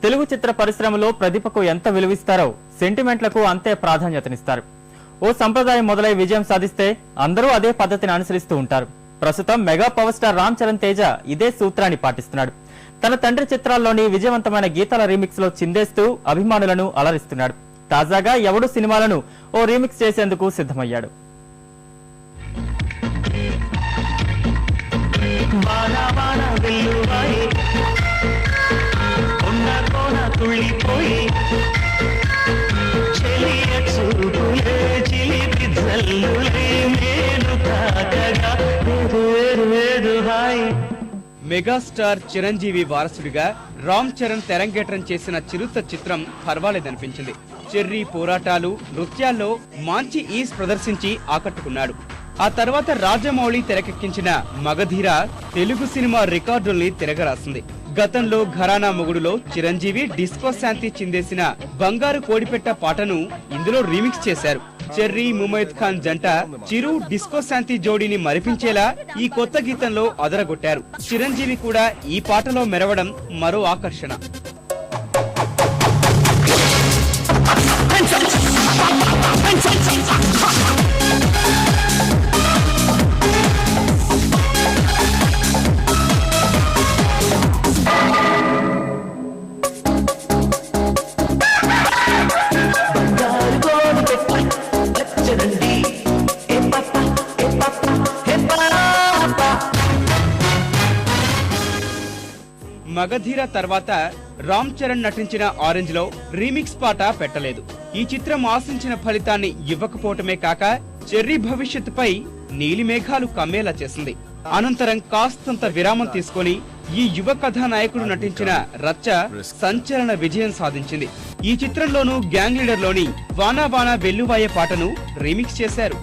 తెలుగు చిత్ర పరిశ్రమలో ప్రతిభకు ఎంత విలువిస్తారో సెంటిమెంట్లకు అంతే ప్రాధాన్యతనిస్తారు. ఓ సంప్రదాయం మొదలై విజయం సాధిస్తే అందరూ అదే పద్ధతిని అనుసరిస్తూ ఉంటారు. ప్రస్తుతం mega power star Ram Charan Teja ఇదే సూత్రాన్ని పాటిస్తున్నాడు. తన తండ్రి చిత్రాల్లోని విజయవంతమైన గీతాల రీమిక్స్ లో చిందేస్తూ అభిమానులను అలరిస్తున్నాడు. తాజాగా ఎవడు సినిమాలను ఓ రీమిక్స్ చేసేందుకు సిద్ధమయ్యాడు. మెగాస్టార్ చిరంజీవి వారసుడిగా రామ్ చరణ్ తెరంగేట్రం చేసిన చిరుత చిత్రం పర్వాలేదనిపించింది. చెర్రీ పోరాటాలు, నృత్యాల్లో మంచి ఈస్ ప్రదర్శించి ఆకట్టుకున్నాడు. ఆ తర్వాత రాజమౌళి తెరకెక్కించిన మగధీర తెలుగు సినిమా రికార్డుల్ని తిరగరాసింది. గతంలో ఘరానా మొగుడులో చిరంజీవి డిస్కో శాంతి చిందేసిన బంగారు కోడిపెట్ట పాటను ఇందులో రీమిక్స్ చేశారు. చెర్రీ ముమైద్ ఖాన్ జంట చిరు డిస్కో శాంతి జోడీని మరిపించేలా ఈ కొత్త గీతంలో అదరగొట్టారు. చిరంజీవి కూడా ఈ పాటలో మెరవడం మరో ఆకర్షణ. మగధీర తర్వాత రామ్ చరణ్ నటించిన ఆరెంజ్ లో రీమిక్స్ పాట పెట్టలేదు. ఈ చిత్రం ఆశించిన ఫలితాన్ని ఇవ్వకపోవటమే కాక చెర్రీ భవిష్యత్తుపై నీలి మేఘాలు కమ్మేలా చేసింది. అనంతరం కాస్తంత విరామం తీసుకుని ఈ యువ కథానాయకుడు నటించిన రచ్చ సంచలన విజయం సాధించింది. ఈ చిత్రంలోనూ గ్యాంగ్ లీడర్ లోని వానా వానా వెల్లువాయే పాటను రీమిక్స్ చేశారు.